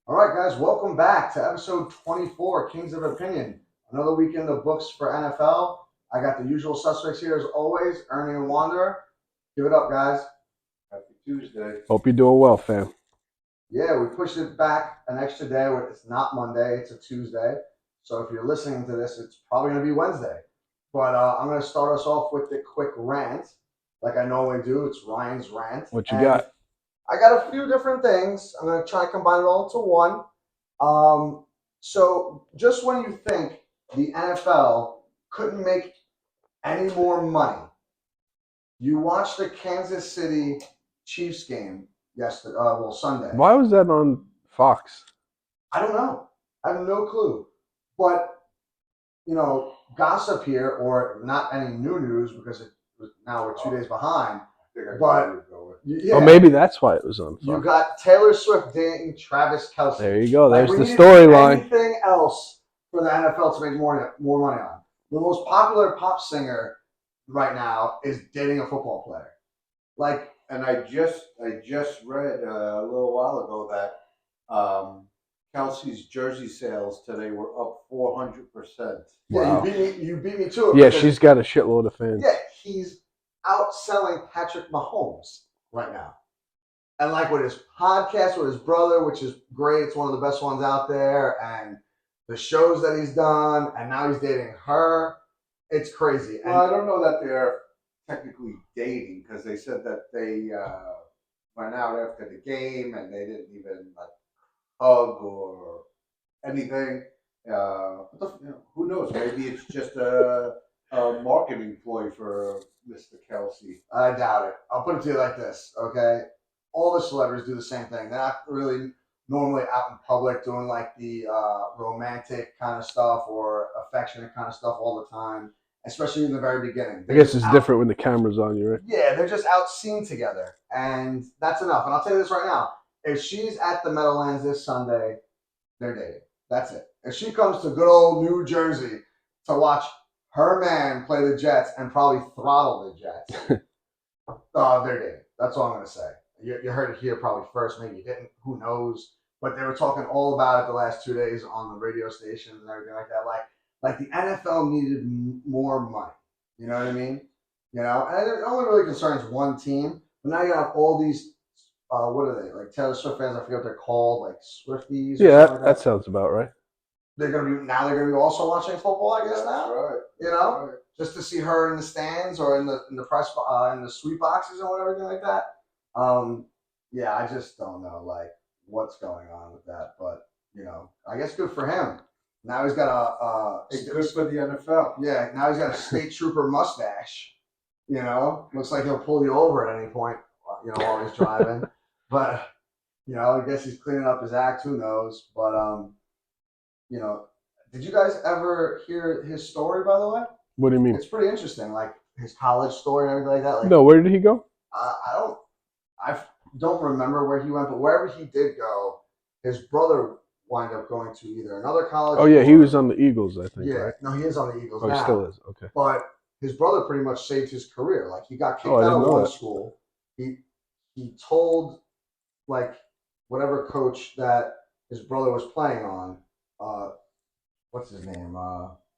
All right, guys, welcome back to episode 24, Kings of Opinion. Another week in the books for NFL. I got the usual suspects here as always, Ernie and Wanderer. Give it up, guys. Happy Tuesday. Hope you're doing well, fam. Yeah, we pushed it back an extra day. It's not Monday, it's a Tuesday. So if you're listening to this, it's probably going to be Wednesday. But I'm going to start us off with the quick rant, like I normally do. It's Ryan's rant. What you And got? I got a few different things. I'm going to try and combine it all into one. So just when you think the NFL couldn't make any more money, you watch the Kansas City Chiefs game yesterday, Sunday. Why was that on Fox? I don't know. I have no clue. But, gossip here, or not any new news because now we're 2 days behind. But yeah, Oh, maybe that's why it was on Fox. You got Taylor Swift dating Travis Kelce. There you go. There's we the needed storyline. Anything else for the NFL to make more money on? The most popular pop singer right now is dating a football player. And I just read a little while ago that Kelsey's jersey sales today were up 400%. Yeah, Wow. you beat me to it. Yeah, she's got a shitload of fans. Yeah, he's outselling Patrick Mahomes right now. And with his podcast with his brother, which is great, it's one of the best ones out there, and the shows that he's done, and now he's dating her. It's crazy. Well, I don't know that they're technically dating because they said that they went out after the game and they didn't even hug or anything. Who knows? Maybe it's just a marketing ploy for Mr. Kelsey. I doubt it. I'll put it to you like this, okay? All the celebrities do the same thing. They're not really normally out in public doing the romantic kind of stuff or affectionate kind of stuff all the time, especially in the very beginning. I guess it's different when the camera's on you, right? Yeah, they're just out seen together, and that's enough. And I'll tell you this right now. If she's at the Meadowlands this Sunday, they're dating. That's it. If she comes to good old New Jersey to watch her man play the Jets and probably throttle the Jets, they're dating. That's all I'm going to say. You heard it here probably first. Maybe you didn't. Who knows? But they were talking all about it the last 2 days on the radio stations and everything like that. Like the NFL needed more money. You know what I mean? And it only really concerns one team. But now you have all these, what are they? Like Taylor Swift fans, I forget what they're called, like Swifties. Yeah, that sounds about right. They're gonna be also watching football, I guess. Now, right? Just to see her in the stands or in the press in the sweet boxes or whatever, like that. Yeah, I just don't know what's going on with that, but I guess good for him. Now he's got it's good for the NFL. Yeah, now he's got a state trooper mustache. Looks like he'll pull you over at any point. While he's driving, but I guess he's cleaning up his act. Who knows? But did you guys ever hear his story? By the way, what do you mean? It's pretty interesting, like his college story and everything like that. No, where did he go? I don't remember where he went, but wherever he did go, his brother wound up going to either another college. Oh yeah, he was on the Eagles, I think. Yeah, right? No, he is on the Eagles now. He still is. Okay. But his brother pretty much saved his career. He got kicked out of one school. He told whatever coach that his brother was playing on. What's his name?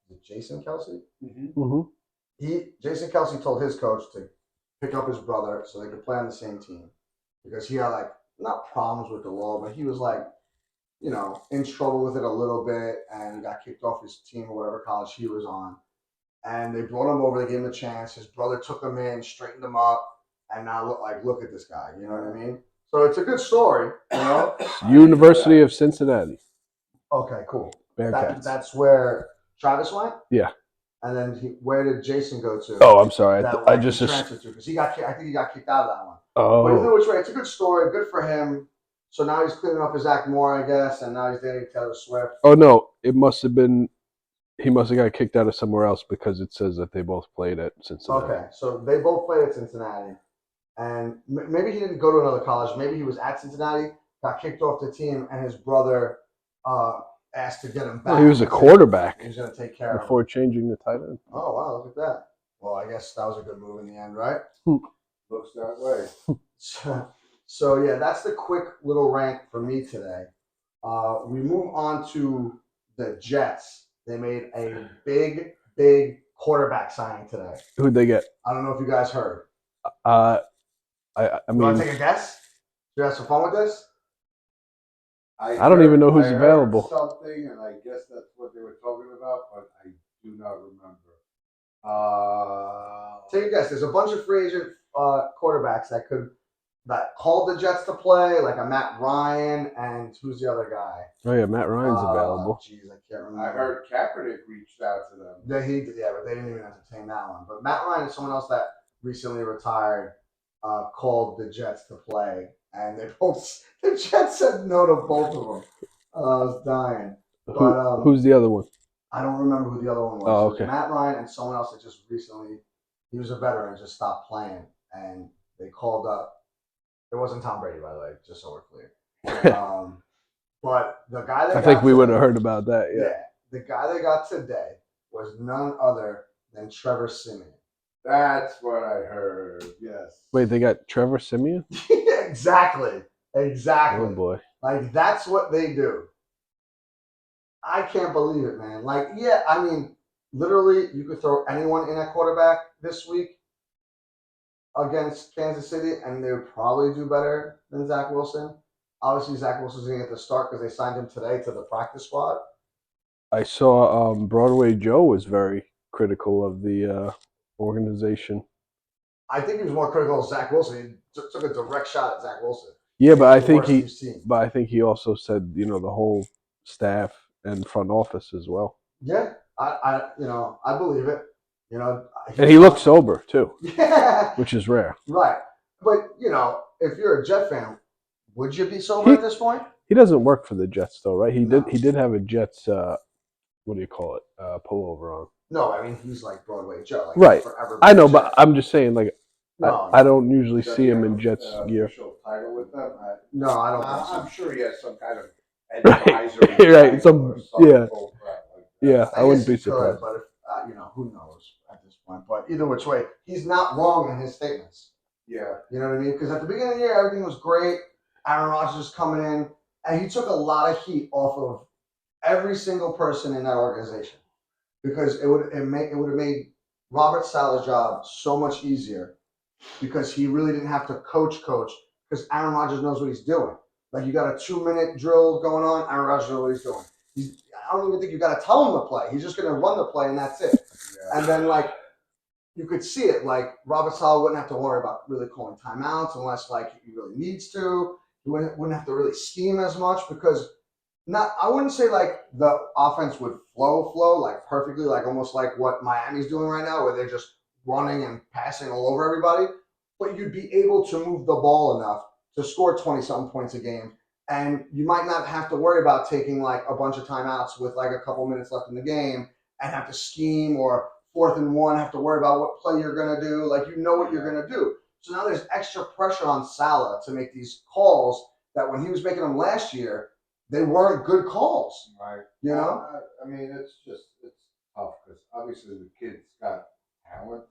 Is it Jason Kelce? Mm-hmm. Jason Kelce told his coach to pick up his brother so they could play on the same team because he had not problems with the law, but he was in trouble with it a little bit and got kicked off his team or whatever college he was on. And they brought him over. They gave him a chance. His brother took him in, straightened him up, and now look at this guy. You know what I mean? So it's a good story. University of Cincinnati. Okay, cool. Bearcats. That's where Travis went. Yeah. And then where did Jason go to? Oh, I'm sorry. I just transferred to because I think he got kicked out of that one. Oh. But either which way, it's a good story. Good for him. So now he's cleaning up his act more, I guess, and now he's dating Taylor Swift. Oh no, it must have been. He must have got kicked out of somewhere else because it says that they both played at Cincinnati. Okay, so they both played at Cincinnati, and maybe he didn't go to another college. Maybe he was at Cincinnati, got kicked off the team, and his brother asked to get him back. Well, he was a quarterback. He was going to take care of him before changing the tight end. Oh wow, look at that. Well, I guess that was a good move in the end, right? Looks that way. So yeah, that's the quick little rant for me today. We move on to the Jets. They made a big quarterback signing today. Who'd they get? I don't know if you guys heard. I You want to mean, take a guess? Should we have some fun with this? I don't even know who's I heard available. something, and I guess that's what they were talking about, but I do not remember. Take a guess. There's a bunch of free agent quarterbacks that called the Jets to play, like a Matt Ryan, and who's the other guy? Oh yeah, Matt Ryan's available. Jeez, I can't remember. I heard Kaepernick reached out to them. Yeah, but they didn't even entertain that one. But Matt Ryan is someone else that recently retired, called the Jets to play, and the Jets said no to both of them. I was dying. But Who's the other one? I don't remember who the other one was. Oh, It was okay. Matt Ryan and someone else that just recently, he was a veteran, just stopped playing, and they called up. It wasn't Tom Brady, by the way, just so we're clear. But the guy that I think we would have heard about that. Yeah. the guy they got today was none other than Trevor Siemian. That's what I heard. Yes. Wait, they got Trevor Siemian? Exactly. Oh boy. Like that's what they do. I can't believe it, man. Like, yeah, I mean, literally, you could throw anyone in at quarterback this week against Kansas City, and they would probably do better than Zach Wilson. Obviously, Zach Wilson's going to get the start because they signed him today to the practice squad. I saw Broadway Joe was very critical of the organization. I think he was more critical of Zach Wilson. He took a direct shot at Zach Wilson. Yeah, but I think he also said, the whole staff and front office as well. Yeah, I believe it. And he looked sober too. Yeah, which is rare. Right, but if you're a Jet fan, would you be sober at this point? He doesn't work for the Jets though, right? He did have a Jets what do you call it? Pullover on. No, I mean he's like Broadway Joe. Like right. Forever I know, but I'm just saying, like, no, I don't usually see him in Jets gear. Official title with them. No, I don't. I'm sure he has some kind of advisory. Right. Yeah. I wouldn't be surprised. But if, who knows at this point? But either which way, he's not wrong in his statements. Yeah. You know what I mean? Because at the beginning of the year, everything was great. Aaron Rodgers was coming in, and he took a lot of heat off of every single person in that organization because it would have made Robert Saleh's job so much easier because he really didn't have to coach because Aaron Rodgers knows what he's doing. Like you got a 2-minute drill going on, Aaron Rodgers knows what he's doing. I don't even think you got to tell him to play. He's just going to run the play and that's it. Yeah. And then you could see it. Like Robert Saleh wouldn't have to worry about really calling timeouts unless he really needs to. He wouldn't have to really scheme as much because I wouldn't say the offense would flow perfectly, almost like what Miami's doing right now, where they're just running and passing all over everybody. But you'd be able to move the ball enough to score 20-something points a game. And you might not have to worry about taking a bunch of timeouts with a couple minutes left in the game and have to scheme or 4th and 1, have to worry about what play you're going to do. What you're going to do. So now there's extra pressure on Saleh to make these calls that when he was making them last year, they weren't good calls. Right. I mean, it's tough because obviously the kid's got talent.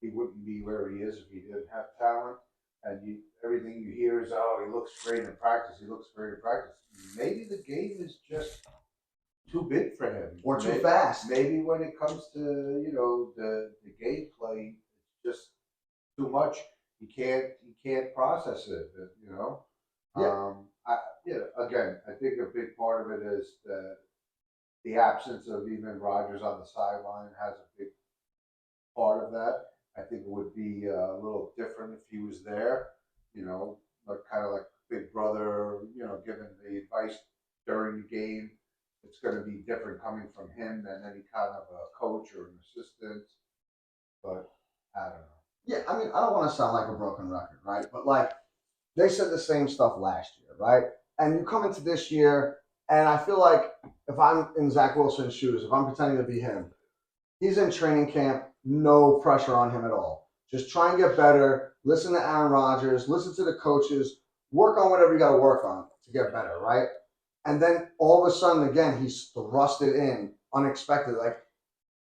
He wouldn't be where he is if he didn't have talent. And everything you hear is, oh, he looks great in practice. He looks great in practice. Maybe the game is just too big for him. Or too fast. Maybe when it comes to, the game play, it's just too much. He can't process it, Yeah. Again, I think a big part of it is the absence of even Rodgers on the sideline has a big part of that. I think it would be a little different if he was there, kind of like big brother, giving the advice during the game. It's going to be different coming from him than any kind of a coach or an assistant. But I don't know. Yeah, I mean, I don't want to sound like a broken record, right? But they said the same stuff last year, right? And you come into this year, and I feel like if I'm in Zach Wilson's shoes, if I'm pretending to be him, he's in training camp, no pressure on him at all. Just try and get better, listen to Aaron Rodgers, listen to the coaches, work on whatever you got to work on to get better, right? And then all of a sudden, again, he's thrusted in unexpected.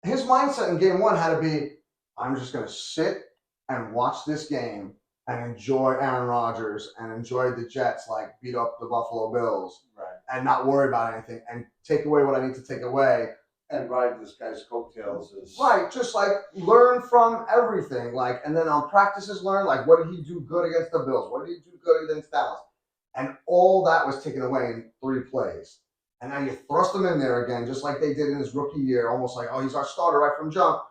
His mindset in game 1 had to be, I'm just going to sit and watch this game and enjoy Aaron Rodgers and enjoy the Jets beat up the Buffalo Bills. Right. and not worry about anything and take away what I need to take away. And ride this guy's coattails is right. Just like learn from everything. Like, and then on practices, learn like what did he do good against the Bills? What did he do good against Dallas? And all that was taken away in 3 plays. And now you thrust him in there again, just like they did in his rookie year, almost like, oh, he's our starter right from jump.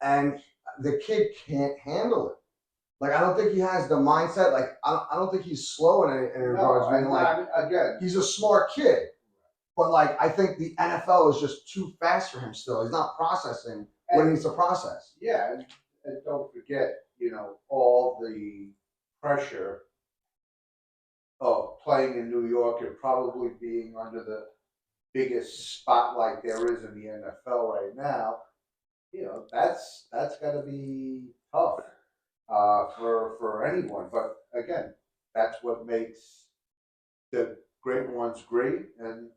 And the kid can't handle it. Like, I don't think he has the mindset. Like, I don't think he's slow in any regards. Again, he's a smart kid. But, like, I think the NFL is just too fast for him still. He's not processing what he needs to process. Yeah, and don't forget, all the pressure of playing in New York and probably being under the biggest spotlight there is in the NFL right now. That's got to be tough for anyone. But again, that's what makes the great ones great and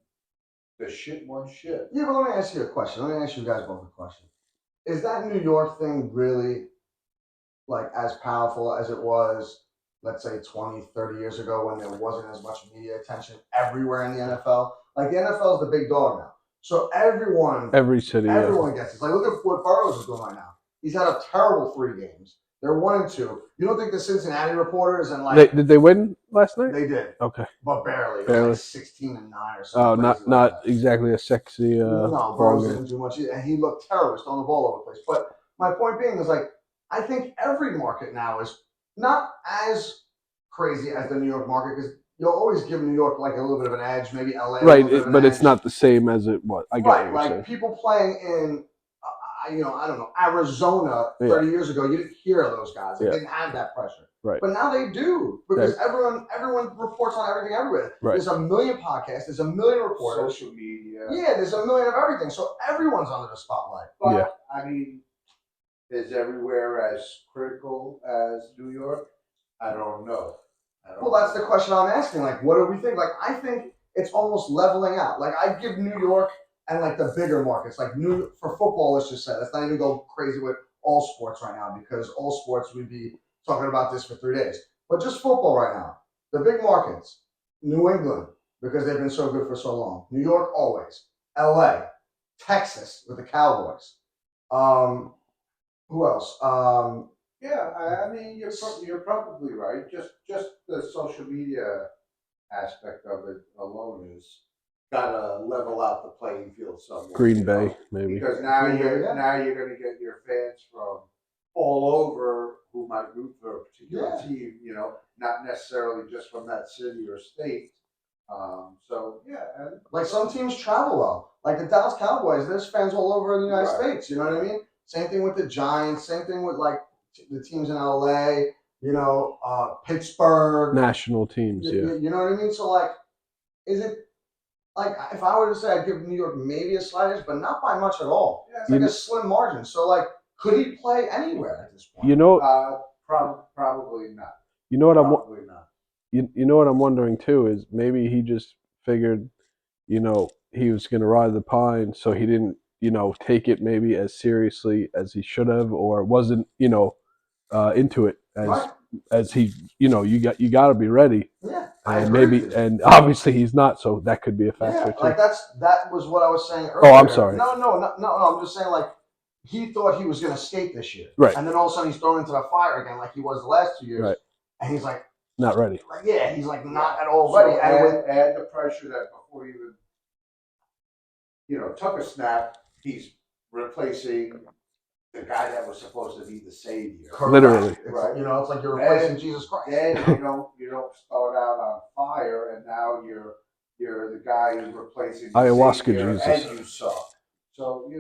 the shit ones shit. Yeah, but let me ask you a question. Let me ask you guys both a question. Is that New York thing really like as powerful as it was, let's say 20, 30 years ago when there wasn't as much media attention everywhere in the NFL? Like the NFL is the big dog now. So every city, everyone gets this. Like look at what Burrows is doing right now. He's had a terrible 3 games. They're 1-2. You don't think the Cincinnati reporters and like did they win last night? They did. Okay. But barely. Barely. It was like 16-9 or something. Oh, not exactly a sexy. No, Burrows didn't do much, and he looked terrible, throwing the ball over the place. But my point being is like I think every market now is not as crazy as the New York market because you'll always give New York like a little bit of an edge, maybe LA. Right, but it's not the same as it was. I get what you're like saying. people playing in, I don't know, Arizona 30 years ago, you didn't hear of those guys. They didn't have that pressure. Right. But now they do because everyone reports on everything everywhere. Right. There's a million podcasts. There's a million reporters. Social media. Yeah, there's a million of everything. So everyone's under the spotlight. But, I mean, is everywhere as critical as New York? I don't know. Well, that's the question I'm asking. Like, what do we think? Like, I think it's almost leveling out. Like, I give New York and like the bigger markets, like for football, let's just say, let's not even go crazy with all sports right now because all sports we'd be talking about this for 3 days. But just football right now, the big markets, New England, because they've been so good for so long. New York always. LA, Texas with the Cowboys. Who else? Yeah, I mean, you're probably right. Just the social media aspect of it alone is gotta level out the playing field somewhere. Green Bay, maybe. Because now you're gonna get your fans from all over who might root for a particular team. Not necessarily just from that city or state. And like some teams travel well. Like the Dallas Cowboys, there's fans all over the United States. You know what I mean? Same thing with the Giants. Same thing with like the teams in LA. Pittsburgh. National teams. You know what I mean? So like, is it like if I were to say I'd give New York maybe a slight edge, but not by much at all. Yeah, it's like a slim margin. So like, could he play anywhere at this point? Probably not. You know what probably not. You know what I'm wondering too is maybe he just figured, he was going to ride the pine, so he didn't, take it maybe as seriously as he should have, or wasn't, into it as he, you got to be ready. Yeah, and obviously he's not, so that could be a factor too. Like that was what I was saying earlier. Oh, I'm sorry. No. I'm just saying like he thought he was going to skate this year, right? And then all of a sudden he's thrown into the fire again, like he was the last 2 years, right? And he's like not ready. Like he's like not at all ready. And add the pressure that before he even, took a snap, he's replacing the guy that was supposed to be the savior. Correct. Literally, right? It's like you're replacing Jesus Christ. Then you don't start out on fire, and now you're the guy who's replacing the ayahuasca savior, Jesus, and you suck. So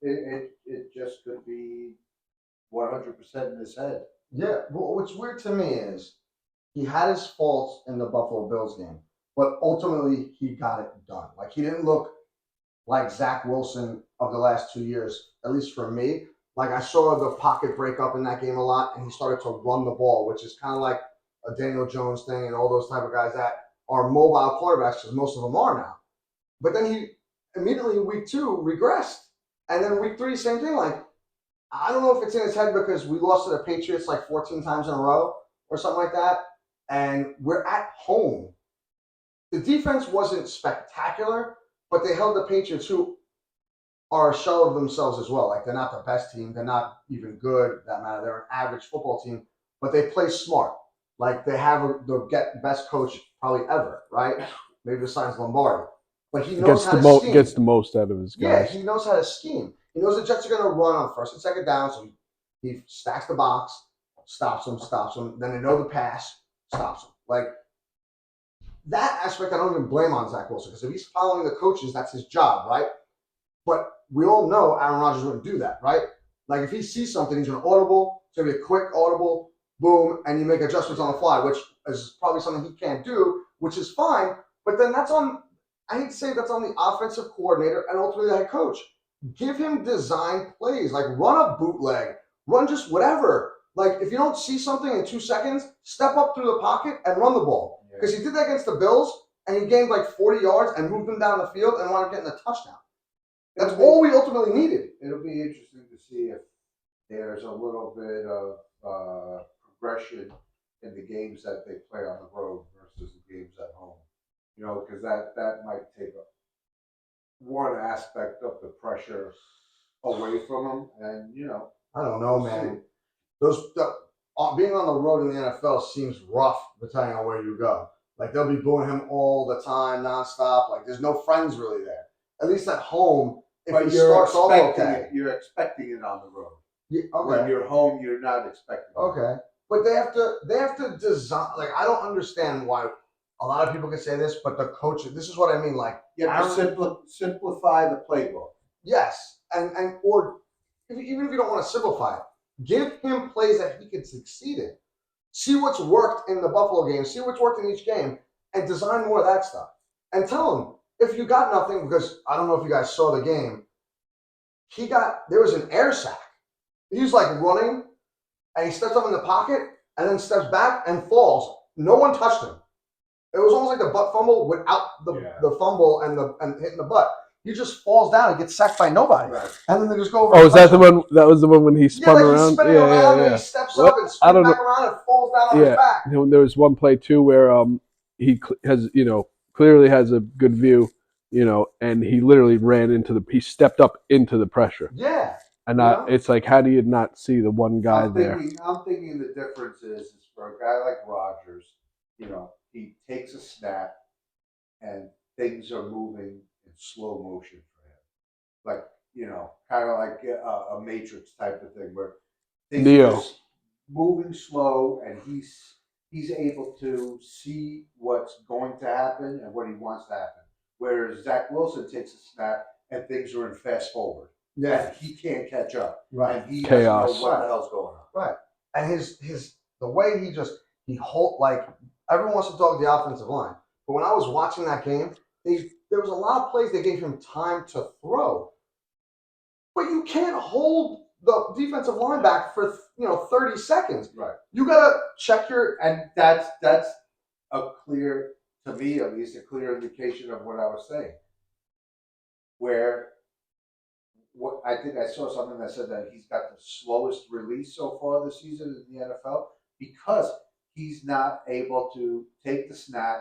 it just could be 100% in his head. Yeah, but what's weird to me is he had his faults in the Buffalo Bills game, but ultimately he got it done. Like he didn't look like Zach Wilson of the last 2 years, at least for me. Like I saw the pocket break up in that game a lot, and he started to run the ball, which is kind of like a Daniel Jones thing and all those type of guys that are mobile quarterbacks, because most of them are now. But then he immediately week 2 regressed, and then week 3 same thing. Like I don't know if it's in his head because we lost to the Patriots like 14 times in a row or something like that, and we're at home. the defense wasn't spectacular, but they held the Patriots, who are a shell of themselves as well. Like, they're not the best team. They're not even good. That matter. They're an average football team, but they play smart. Like, they have the best coach probably ever, right? Maybe besides Lombardi, but he knows how to scheme. Gets the most out of his Yeah, guys. he knows how to scheme. He knows the Jets are going to run on first and second down, so he stacks the box, stops them. Then they know the pass, stops them. Like, that aspect, I don't even blame on Zach Wilson, because if he's following the coaches, that's his job, right? But we all know Aaron Rodgers wouldn't do that, right? Like, if he sees something, he's going to audible. It's going to be a quick audible, boom, and you make adjustments on the fly, which is probably something he can't do, which is fine. But then that's on, I hate to say, that's on the offensive coordinator and ultimately the head coach. Give him design plays, like run a bootleg, run just whatever. Like, if you don't see something in 2 seconds, step up through the pocket and run the ball. Because he did that against the Bills, and he gained like 40 yards and moved them down the field and wound up getting a touchdown. That's all we ultimately needed. It'll be interesting to see if there's a little bit of progression in the games that they play on the road versus the games at home. You know, because that might take one aspect of the pressure away from them, and you know, I don't know, man. Being on the road in the NFL seems rough, depending on where you go. Like, they'll be booing him all the time, nonstop. Like, there's no friends really there. At least at home, if he starts off okay, you're expecting it on the road. Yeah, okay. When you're home, you're not expecting it. Okay, but they have to design. Like, I don't understand why a lot of people can say this, but the coach. This is what I mean. Like, you have to simplify the playbook. Yes, or even if you don't want to simplify it, give him plays that he can succeed in. See what's worked in the Buffalo game. See what's worked in each game, and design more of that stuff. And tell him, if you got nothing, because I don't know if you guys saw the game, there was an air sack. He was like running, and he steps up in the pocket, and then steps back and falls. No one touched him. It was almost like the butt fumble without the fumble and hitting the butt. He just falls down and gets sacked by nobody. Right. And then they just go over. Oh, is that the one? That was the one when he spun around? He's spinning around and he steps up and spins back around and falls down on his back. There was one play too where he has, clearly has a good view, and he literally he stepped up into the pressure. Yeah. And it's like, how do you not see the one guy there? I'm thinking the difference is for a guy like Rodgers, he takes a snap and things are moving in slow motion for him. Like, kind of like a Matrix type of thing where things are just moving slow and he's able to see what's going to happen and what he wants to happen. Whereas Zach Wilson takes a snap and things are in fast forward. Yeah, and he can't catch up. Right, and he doesn't know what the hell's going on. Right, and the way he like, everyone wants to talk the offensive line, but when I was watching that game, there was a lot of plays they gave him time to throw, but you can't hold the defensive line back for 30 seconds. Right, you gotta check and that's a clear, to me at least, a clear indication of what I was saying, where. What I think I saw something that said that he's got the slowest release so far this season in the NFL because he's not able to take the snap,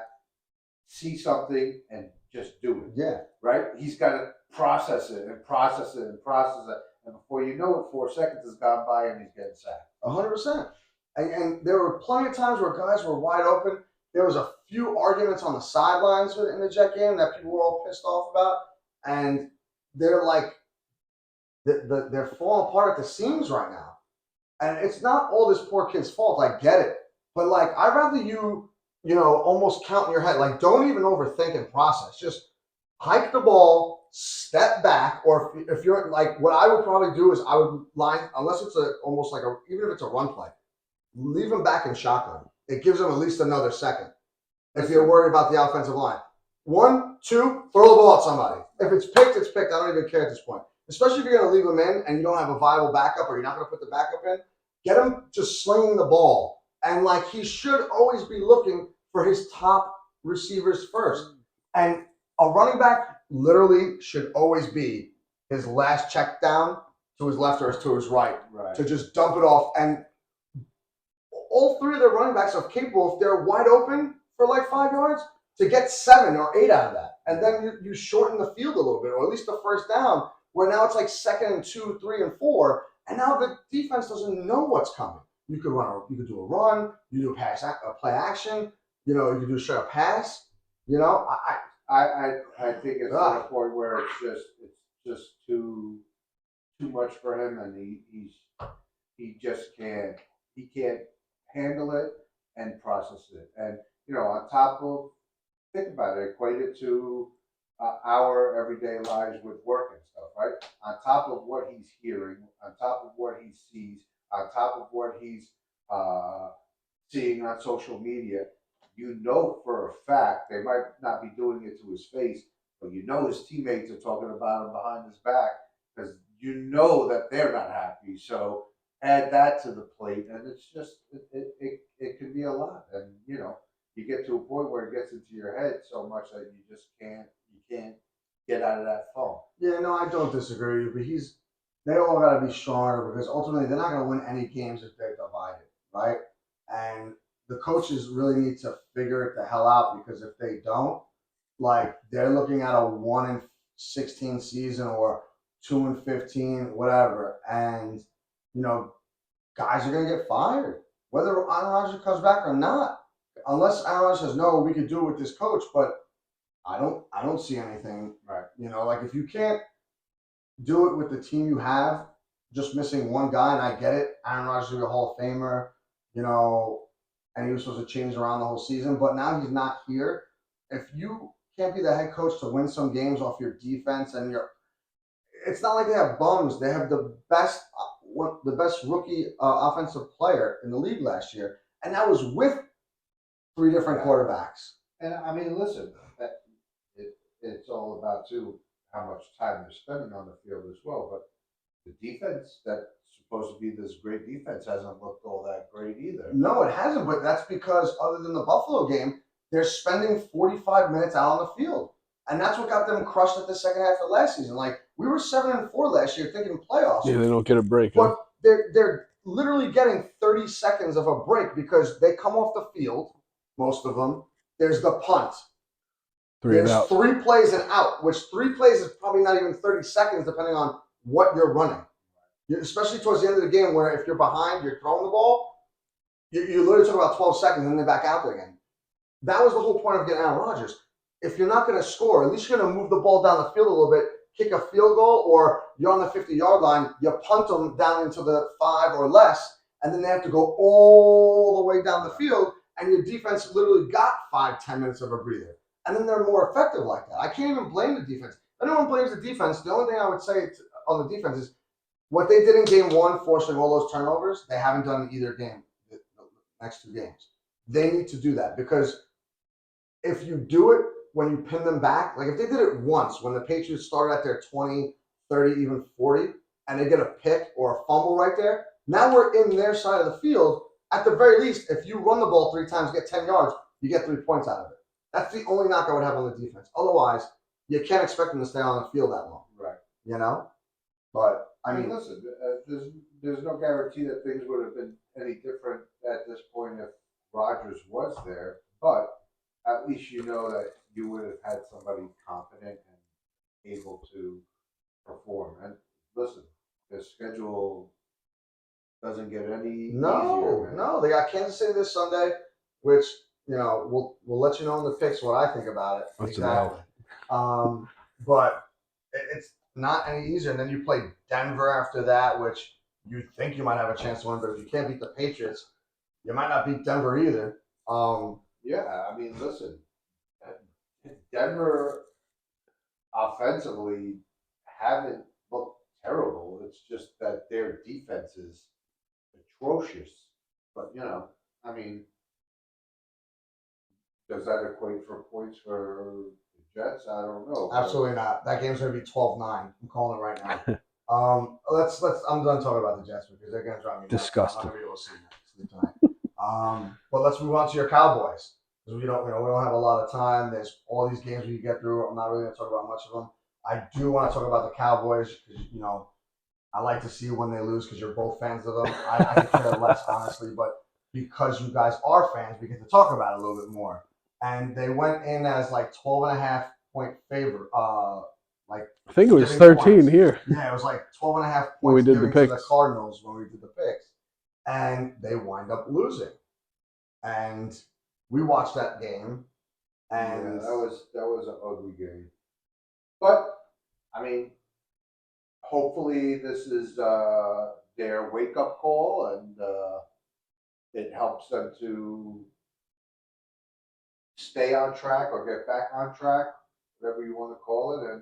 see something, and just do it. Yeah. Right? He's got to process it and process it and process it. And before you know it, 4 seconds has gone by and he's getting sacked. 100%. And there were plenty of times where guys were wide open. There was a few arguments on the sidelines in the Jet game that people were all pissed off about. And they're like, they're falling apart at the seams right now. And it's not all this poor kid's fault. I get it. But, like, I'd rather you almost count in your head. Like, don't even overthink and process. Just hike the ball, step back, or if you're, like, what I would probably do is I would line, unless it's even if it's a run play, leave him back in shotgun. It gives him at least another second if you're worried about the offensive line. 1, 2, throw the ball at somebody. If it's picked, it's picked. I don't even care at this point. Especially if you're going to leave him in and you don't have a viable backup or you're not going to put the backup in, get him just slinging the ball. And, like, he should always be looking for his top receivers first. And a running back literally should always be his last check down to his left or to his right. To just dump it off. And all three of their running backs are capable, if they're wide open for like 5 yards, to get 7 or 8 out of that. And then you shorten the field a little bit, or at least the first down, where now it's like 2nd and 2, 3 and 4, and now the defense doesn't know what's coming. You could do a run, you do a play action, you could do a straight up pass. I think it's to the point where it's just too much for him, and he just can't handle it and process it. And on top of, think about it, equate it to our everyday lives with work and stuff, right? On top of what he's hearing, on top of what he sees, on top of what he's seeing on social media, for a fact, they might not be doing it to his face, but his teammates are talking about him behind his back, because that they're not happy. So add that to the plate, and it's just it can be a lot. And you get to a point where it gets into your head so much that you just can't get out of that funk. Yeah, no, I don't disagree with you, but they all got to be stronger, because ultimately they're not going to win any games if they're divided, right? And the coaches really need to figure it the hell out, because if they don't, like, they're looking at a 1-16 season or 2-15, whatever, and guys are going to get fired, whether Aaron Rodgers comes back or not. Unless Aaron Rodgers says, no, we could do it with this coach, but I don't see anything. Right. Like, if you can't do it with the team you have, just missing one guy, and I get it, Aaron Rodgers is a Hall of Famer, and he was supposed to change around the whole season, but now he's not here. If you can't be the head coach to win some games off your defense, and it's not like they have bums. They have the best rookie offensive player in the league last year, and that was with 3 different quarterbacks. And I mean, listen, it's all about too how much time they're spending on the field as well. But the defense that's supposed to be this great defense hasn't looked all that great either. No, it hasn't. But that's because, other than the Buffalo game, they're spending 45 minutes out on the field, and that's what got them crushed at the second half of last season. Like, we were 7-4 last year, thinking playoffs. Yeah, they don't get a break. But they're literally getting 30 seconds of a break, because they come off the field, most of them. There's the punt. There's 3 plays and out, which 3 plays is probably not even 30 seconds, depending on what you're running. Especially towards the end of the game, where if you're behind, you're throwing the ball, you literally talk about 12 seconds, and then they're back out there again. That was the whole point of getting Aaron Rodgers. If you're not going to score, at least you're going to move the ball down the field a little bit, kick a field goal, or you're on the 50-yard line, you punt them down into the 5 or less, and then they have to go all the way down the field, and your defense literally got 5-10 minutes of a breather. And then they're more effective like that. I can't even blame the defense. If anyone blames the defense, the only thing I would say on the defense is what they did in game 1, forcing all those turnovers, they haven't done in either game, the next 2 games. They need to do that, because if you do it when you pin them back, like if they did it once when the Patriots started at their 20, 30, even 40, and they get a pick or a fumble right there, now we're in their side of the field. At the very least, if you run the ball 3 times, get 10 yards, you get 3 points out of it. That's the only knock I would have on the defense. Otherwise, you can't expect them to stay on the field that long. Right. But I mean, listen, there's no guarantee that things would have been any different at this point if Rodgers was there. But at least that you would have had somebody confident and able to perform. And listen, the schedule doesn't get any easier. No, they got Kansas City this Sunday, which we'll let you know in the picks what I think about it. That's exactly. But it's not any easier. And then you play Denver after that, which you think you might have a chance to win, but if you can't beat the Patriots, you might not beat Denver either. Yeah, I mean, listen, Denver offensively haven't looked terrible. It's just that their defense is atrocious. But I mean, does that equate for points for the Jets? I don't know. Absolutely not. That game's going to be 12-9. I'm calling it right now. I'm done talking about the Jets, because they're going to drive me nuts. Disgusting. I'm not going to be able to sleep tonight. But let's move on to your Cowboys, because we don't have a lot of time. There's all these games we get through. I'm not really going to talk about much of them. I do want to talk about the Cowboys, because I like to see when they lose, because you're both fans of them. I could care less, honestly, but because you guys are fans, we get to talk about it a little bit more. and they went in as like 12.5 point favor. Like I think it was giving 13 points. here Yeah, it was like 12.5 when we points did the giving to the picks. Cardinals when we did the picks, and they wind up losing. And we watched that game, and that was an ugly game. But I mean, hopefully this is their wake up call, and it helps them to stay on track or get back on track, whatever you want to call it. And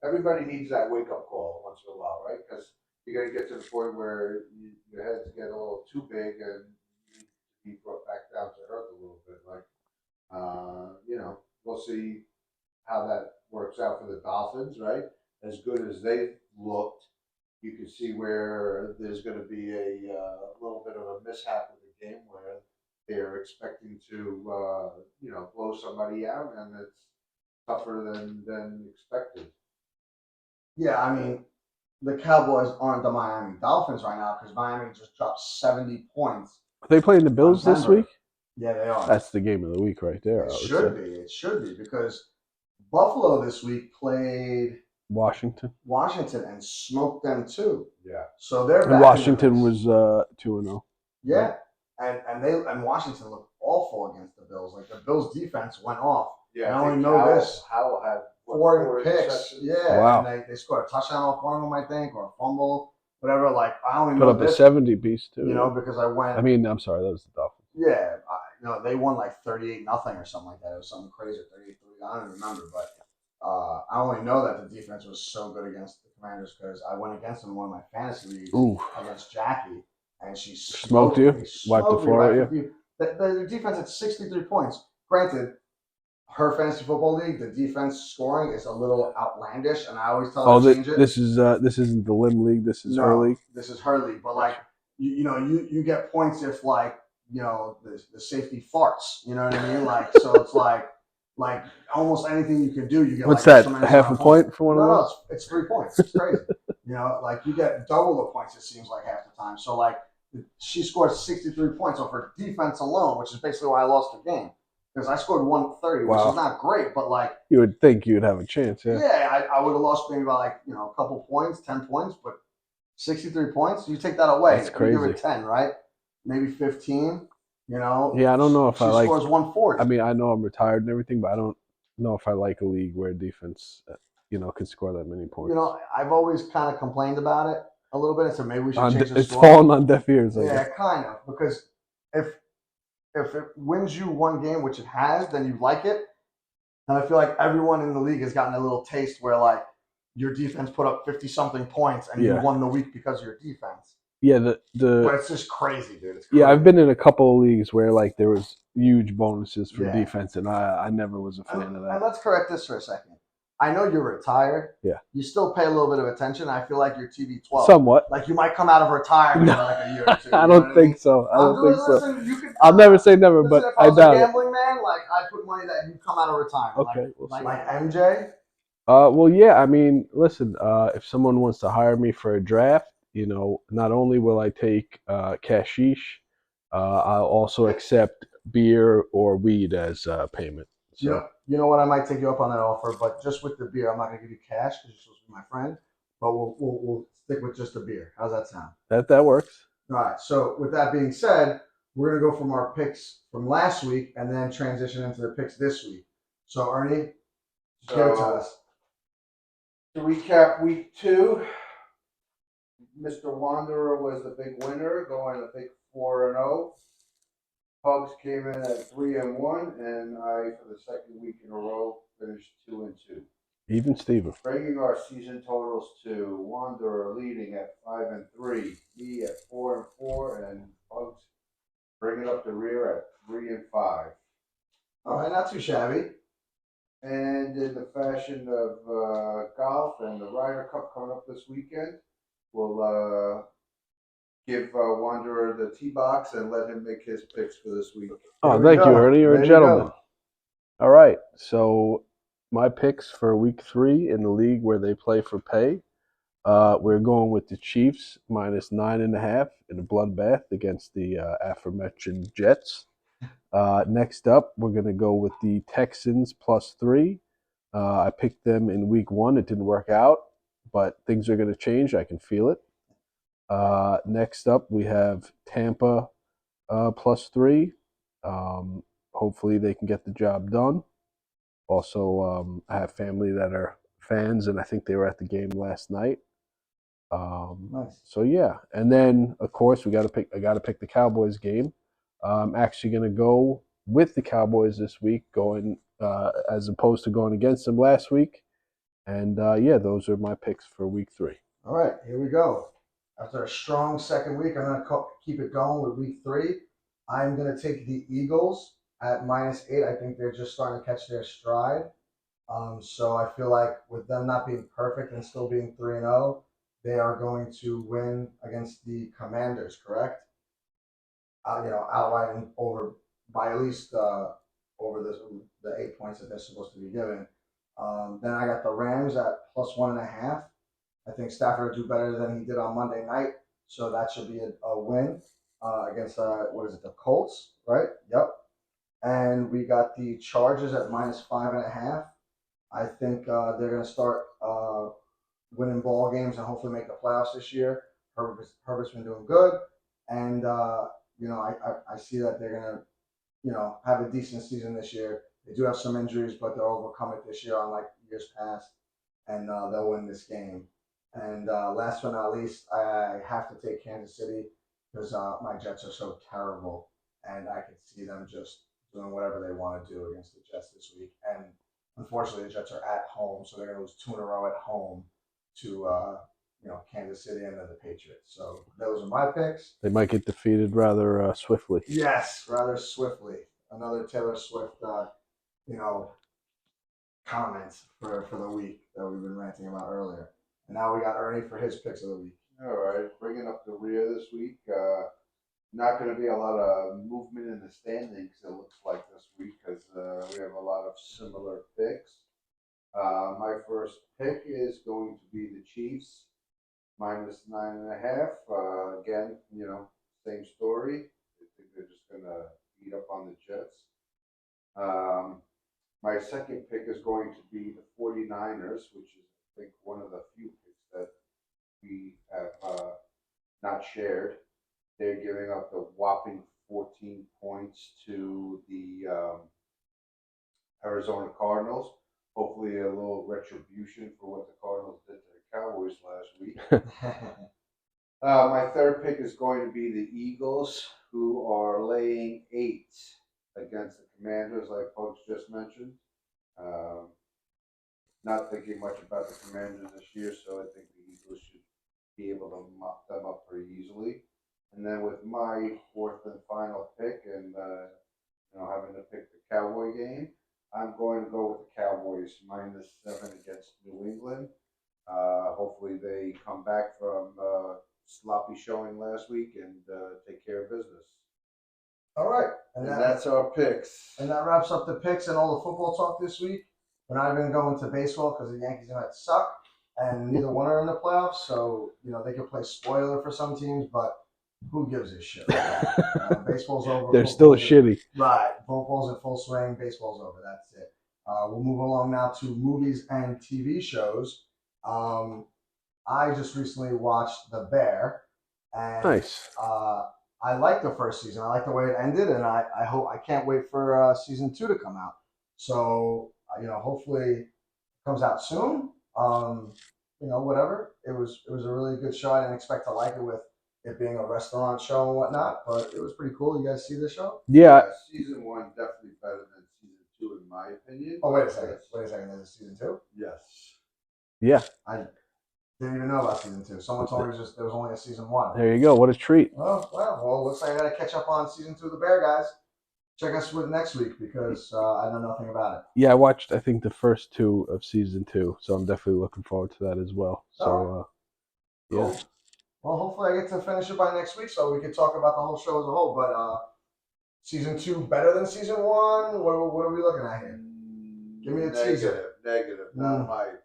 everybody needs that wake up call once in a while, right? Because you're gonna get to the point where your heads get a little too big, and you need to be brought back down to earth a little bit. Like, we'll see how that works out for the Dolphins, right? As good as they've looked, you can see where there's going to be a little bit of a mishap in the game where they're expecting to, blow somebody out, and it's tougher than expected. yeah, I mean, the Cowboys aren't the Miami Dolphins right now because Miami just dropped 70 points. Are they playing the Bills this week? Yeah, they are. That's the game of the week right there. It should be. It should be because Buffalo this week played Washington and smoked them too. Yeah. So they're and back Washington was 2-0. Yeah, and Washington looked awful against the Bills. Like the Bills defense went off. Yeah, I only know this. Howell had Four picks. Yeah, wow. And they scored a touchdown off one of them, I think, or a fumble, whatever. Like I only put know up this, a 70 piece too. because I went. I mean, I'm sorry, that was the Dolphins. Yeah, they won like 38-0 or something like that. It was something crazy, 38-3. I don't remember, but I only know that the defense was so good against the Commanders because I went against them in one of my fantasy leagues against Jackie, and she smoked you, wiped the floor at you. The defense had 63 points. Granted, her fantasy football league, the defense scoring is a little outlandish, and I always tell her to change it. This isn't the Lim League. This is her league. This is her league, but like you get points if like the safety farts. You know what I mean? Like so it's like almost anything you can do, you get. What's like that? Half a point for one of those? No, it's 3 points. It's crazy. Like you get double the points. It seems like half the time. So like she scored 63 points off her defense alone, which is basically why I lost the game. Because I scored 130, which is not great, but like you would think you'd have a chance, yeah. Yeah, I would have lost maybe by a couple points, 10 points, but 63 points, you take that away. That's crazy. You give it 10, right? Maybe 15. Yeah, I don't know if I like. She scores 140. I mean, I know I'm retired and everything, but I don't know if I like a league where defense, can score that many points. I've always kind of complained about it a little bit, so maybe we should change the It's score. fallen on deaf ears. Yeah, kind of, because if it wins you one game, which it has, then you like it. And I feel like everyone in the league has gotten a little taste where like your defense put up 50-something points and you won the week because of your defense. Yeah, but it's just crazy, dude. It's crazy. Yeah, I've been in a couple of leagues where like there was huge bonuses for defense, and I never was a fan of that. And let's correct this for a second. I know you're retired. Yeah. You still pay a little bit of attention. I feel like you're TB12. Somewhat. Like you might come out of retirement in like a year or two. I don't think so. Listen, I'll never say never, but if I was doubt a gambling man, like I put money that you come out of retirement. Okay. Like MJ. Well, yeah. I mean, listen. If someone wants to hire me for a draft, not only will I take cashish, I'll also accept beer or weed as payment. So. You know what? I might take you up on that offer, but just with the beer, I'm not gonna give you cash because you're supposed to be my friend. But we'll stick with just the beer. How's that sound? That works. All right. So with that being said, we're gonna go from our picks from last week and then transition into the picks this week. So Ernie, give it to us. To recap week 2, Mr. Wanderer was the big winner, going a big 4-0. Pugs came in at 3-1, and I, for the second week in a row, finished 2-2. Even Steven. Bringing our season totals to Wanderer leading at 5-3, me at 4-4, and Pugs bringing up the rear at 3-5. All right, not too shabby. And in the fashion of golf and the Ryder Cup coming up this weekend, we'll give Wanderer the tee box and let him make his picks for this week. Oh, thank you, Ernie. You're a gentleman. All right. So my picks for week 3 in the league where they play for pay, we're going with the Chiefs minus 9.5 in a bloodbath against the aforementioned Jets. Next up, we're going to go with the Texans +3. I picked them in week 1. It didn't work out, but things are going to change. I can feel it. Next up, we have Tampa +3. Hopefully, they can get the job done. Also, I have family that are fans, and I think they were at the game last night. Nice. So yeah, and then of course we got to pick. I got to pick the Cowboys game. I'm actually going to go with the Cowboys this week, going as opposed to going against them last week. And yeah, those are my picks for week 3. All right, here we go. After a strong second week, I'm going to keep it going with week 3. I'm going to take the Eagles at -8. I think they're just starting to catch their stride. So I feel like with them not being perfect and still being 3-0, they are going to win against the Commanders, correct? Outright and over by at least over the 8 points that they're supposed to be given. Then I got the Rams at +1.5. I think Stafford will do better than he did on Monday night, so that should be a win against the Colts, right? Yep. And we got the Chargers at -5.5. I think they're going to start winning ball games and hopefully make the playoffs this year. Herbert's been doing good, and I see that they're going to have a decent season this year. They do have some injuries, but they'll overcome it this year, unlike years past, and they'll win this game. And last but not least, I have to take Kansas City because my Jets are so terrible, and I could see them just doing whatever they want to do against the Jets this week. And unfortunately, the Jets are at home, so they're going to lose 2 in a row at home to Kansas City and then the Patriots. So those are my picks. They might get defeated rather swiftly. Yes, rather swiftly. Another Taylor Swift, comments for the week that we've been ranting about earlier. And now we got Ernie for his picks of the week. All right, bringing up the rear this week. Not going to be a lot of movement in the standings, it looks like, this week because we have a lot of similar picks. My first pick is going to be the Chiefs, -9.5. Again, same story. I think they're just going to beat up on the Jets. My second pick is going to be the 49ers, which is, I think, one of the few picks that we have not shared. They're giving up the whopping 14 points to the Arizona Cardinals. Hopefully a little retribution for what the Cardinals did to the Cowboys last week. My third pick is going to be the Eagles, who are laying 8 against the Commanders, like folks just mentioned. Not thinking much about the Commanders this year, so I think the Eagles should be able to mop them up pretty easily. And then with my fourth and final pick, and having to pick the Cowboy game, I'm going to go with the Cowboys -7 against New England. Hopefully they come back from sloppy showing last week and take care of business. All right. And that's our picks. And that wraps up the picks and all the football talk this week. We're not even going to baseball because the Yankees might suck, and neither one are in the playoffs. So, they can play spoiler for some teams, but who gives a shit? Baseball's over. They're still shitty. Right. Football's in full swing. Baseball's over. That's it. We'll move along now to movies and TV shows. I just recently watched The Bear, and Nice. I like the first season. I like the way it ended, and I can't wait for season 2 to come out. So hopefully it comes out soon. Whatever. It was a really good show. I didn't expect to like it with it being a restaurant show and whatnot, but it was pretty cool. You guys see the show? Yeah. Season 1 definitely better than season 2 in my opinion. Oh, wait a second. There's a season 2? Yes. Yeah. I didn't even know about season 2. Someone told me there was only a season 1. There you go. What a treat. Well, looks like I got to catch up on season 2 of The Bear, guys. Check us with next week because I know nothing about it. Yeah, I watched, I think, the first 2 of season 2, so I'm definitely looking forward to that as well. So, cool. Yeah. Well, hopefully I get to finish it by next week so we can talk about the whole show as a whole. But season 2 better than season 1? What are we looking at here? Give me a teaser. Negative, not my opinion.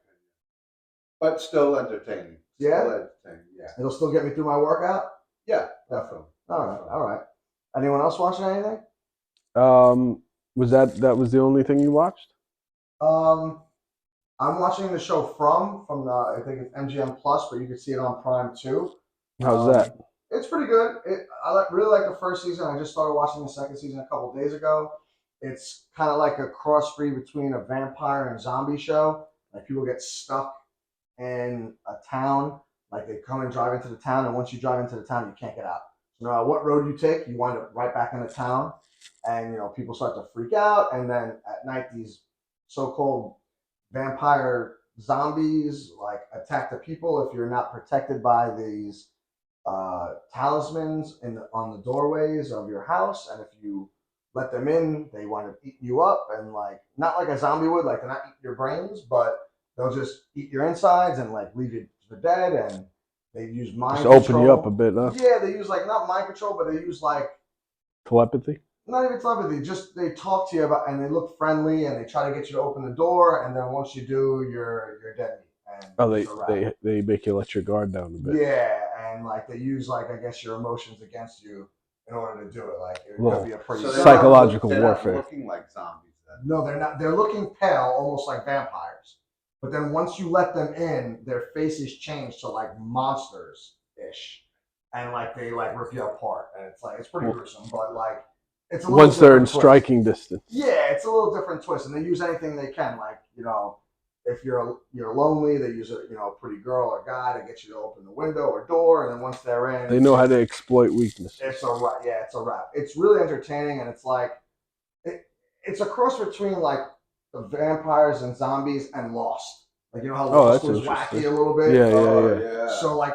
But still entertaining. Yeah? Yeah. It'll still get me through my workout? Yeah, definitely. All right. Anyone else watching anything? Was that was the only thing you watched? Um, I'm watching the show from the I think it's MGM Plus, but you can see it on Prime too. How's that? It's pretty good. Really like the first season. I just started watching the second season a couple days ago. It's kind of like a crossbreed between a vampire and zombie show. Like people get stuck in a town. Like they come and drive into the town, and once you drive into the town, you can't get out. So no matter what road you take, you wind up right back in the town, and people start to freak out. And then at night, these so-called vampire zombies like attack the people if you're not protected by these talismans on the doorways of your house, and if you let them in, they wind up eating you up, and like not like a zombie would, like they're not eating your brains, but they'll just eat your insides and like leave you for dead. And they use mind Just control. open you up a bit, huh? Yeah, they use like not mind control, but they use like Telepathy. not even telepathy. Just they talk to you about, and they look friendly, and they try to get you to open the door, and then once you do, you're dead meat. And Oh, it's a wrap. they make you let your guard down a bit. Yeah, and like they use like I guess your emotions against you in order to do it. Like it Well, could be a pretty So psychological they're warfare. not looking like zombies then. No, they're not. They're looking pale, almost like vampires. But then once you let them in, their faces change to like monsters ish, and like they like rip you apart, and it's like it's pretty gruesome. But like it's a little Once they're in different twist. striking distance. Yeah, it's a little different twist, and they use anything they can. Like if you're lonely, they use a pretty girl or guy to get you to open the window or door, and then once they're in, They know how to exploit weaknesses. it's a wrap. Yeah, it's a wrap. It's really entertaining, and it's like it's a cross between like the vampires and zombies and Lost. Like how Lost was wacky a little bit. Yeah. So like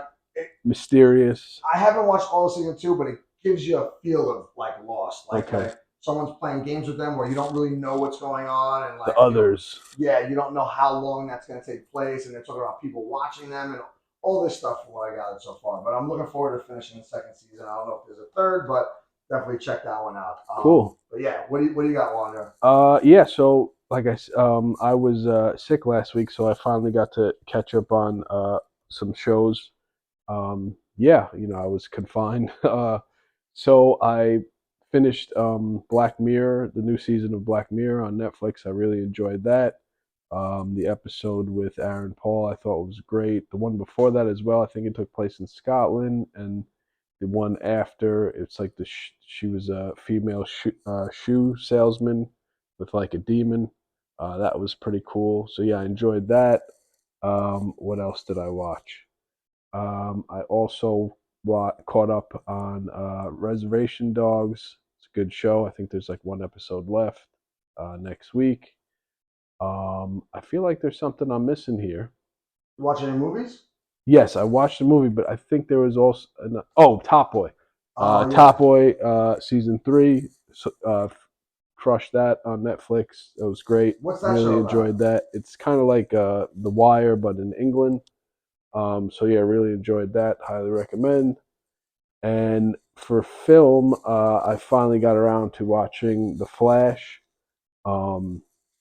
mysterious. I haven't watched all of season 2, but it gives you a feel of like Lost. Like Okay. Someone's playing games with them where you don't really know what's going on, and like the others. you don't know how long that's going to take place, and they're talking about people watching them and all this stuff from what I gathered so far. But I'm looking forward to finishing the second season. I don't know if there's a third, but definitely check that one out. Cool. But yeah, what do you got, Wanda? Yeah. So like I was sick last week, so I finally got to catch up on some shows. Yeah, I was confined. So I finished Black Mirror, the new season of Black Mirror on Netflix. I really enjoyed that. The episode with Aaron Paul I thought was great. The one before that as well, I think it took place in Scotland, and the one after, it's like she was a female shoe salesman with like a demon. That was pretty cool. So yeah, I enjoyed that. What else did I watch? I also caught up on Reservation Dogs. It's a good show. I think there's like one episode left next week. I feel like there's something I'm missing here. You watch any movies? Yes, I watched the movie, but I think there was also Top Boy. Yeah. Top Boy season 3. Crushed that on Netflix. It was great. What's that really show enjoyed that. It's kind of like The Wire, but in England. So yeah, really enjoyed that. Highly recommend. And for film, I finally got around to watching The Flash.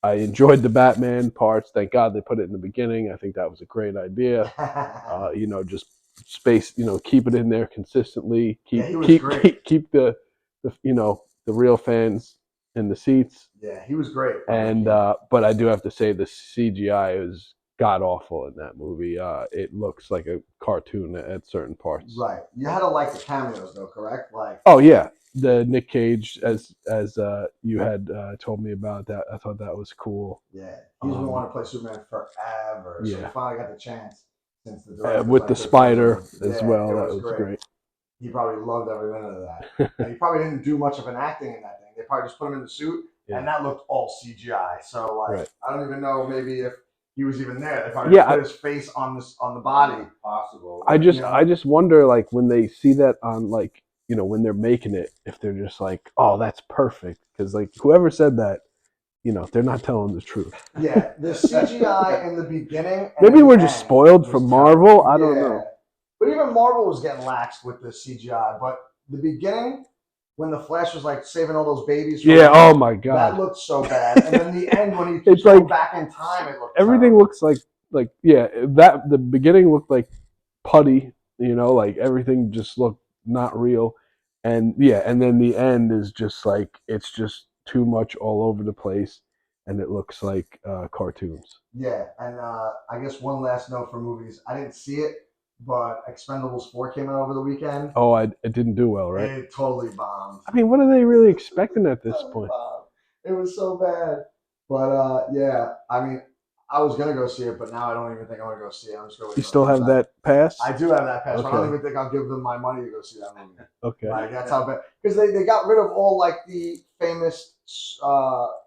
I enjoyed the Batman parts. Thank God they put it in the beginning. I think that was a great idea. Just space. Keep it in there consistently. Keep the real fans in the seats. Yeah, he was great. And but I do have to say the CGI is god awful in that movie. It looks like a cartoon at certain parts. Right. You had to like the cameos though, correct? Like. Oh yeah, the Nick Cage as you had told me about that. I thought that was cool. Yeah, he's been wanting to play Superman forever. So he finally got the chance since the director with the spider as well. That was great. He probably loved every minute of that. And he probably didn't do much of an acting in that thing. They probably just put him in the suit, and that looked all CGI. So like, I don't even know maybe if he was even there. They probably put his face on the body. Possible. I just wonder, like, when they see that on, like, when they're making it, if they're just like, oh, that's perfect, because like whoever said that, they're not telling the truth. Yeah, the CGI in the beginning. Maybe we're just spoiled from Marvel. I don't know. But even Marvel was getting lax with the CGI. But the beginning, when the Flash was like saving all those babies. Oh my God, that looked so bad. And then the end, when he back in time, it looked. Everything terrible. looks like that. The beginning looked like putty. Like everything just looked not real. And and then the end is just like it's just too much all over the place, and it looks like cartoons. Yeah, and I guess one last note for movies. I didn't see it, but Expendables 4 came out over the weekend. Oh, it didn't do well, right? It totally bombed. I mean, what are they really expecting at this Totally point? bombed. It was so bad. But yeah, I mean, I was gonna go see it, but now I don't even think I'm gonna go see it. I'm just going. You still have that pass? I do have that pass, but I don't Okay. even think I'll give them my money to go see that movie. Okay. Like that's how bad, because they got rid of all like the famous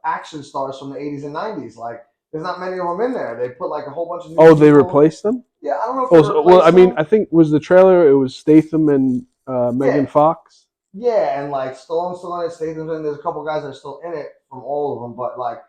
action stars from the 80s and 90s. Like there's not many of them in there. They put like a whole bunch of new Oh, they people. replaced them? Yeah, I don't know if Oh, they well, I replaced mean, them. I think was the trailer. It was Statham and Megan Fox. Yeah, and like Stallone's still in it, Statham's in it. There's a couple guys that are still in it from all of them, but like,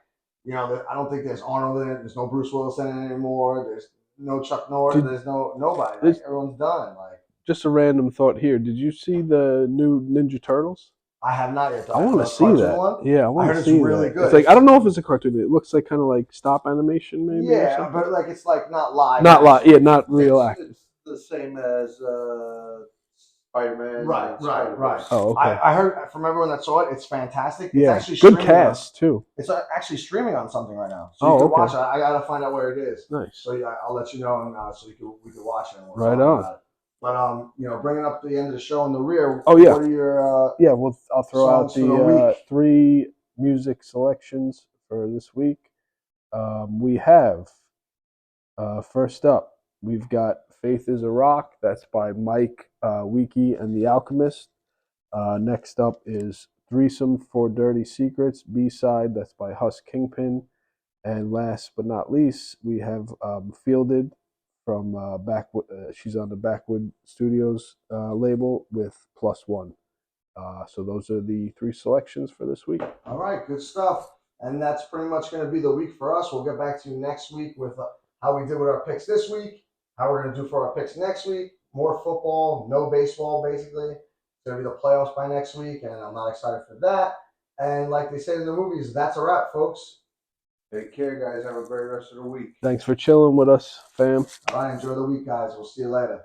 I don't think there's Arnold in it. There's no Bruce Willis in it anymore. There's no Chuck Norris. There's nobody. Like everyone's done. Like just a random thought here. Did you see the new Ninja Turtles? I have not yet. I want to see that. One? Yeah, I want to see it's really that. good. It's like I don't know if it's a cartoon. It looks like kind of like stop animation, maybe. Yeah, but like it's like not live. Not live. Yeah, not real actors. It's the same as Spider-Man. Right. Oh, okay. I heard from everyone that saw it, it's fantastic. It's Yeah, actually good cast too. It's actually streaming on something right now, so you can watch it. I gotta find out where it is. Nice. So yeah, I'll let you know, and so we can watch it. And we'll right on. About it. But bringing up the end of the show in the rear. Oh yeah. What are your yeah? Well, I'll throw out the 3 music selections for this week. We have first up, we've got "Faith Is a Rock." That's by Mike Wiki and the Alchemist. Next up is "Threesome for Dirty Secrets" B-side. That's by Huss Kingpin. And last but not least, we have Fielded from Backwood. She's on the Backwood Studios label with Plus One. So those are the 3 selections for this week. All right, good stuff. And that's pretty much going to be the week for us. We'll get back to you next week with how we did with our picks this week, how we're going to do for our picks next week. More football, no baseball, basically. It's going to be the playoffs by next week, and I'm not excited for that. And like they say in the movies, that's a wrap, folks. Take care, guys. Have a great rest of the week. Thanks for chilling with us, fam. All right, enjoy the week, guys. We'll see you later.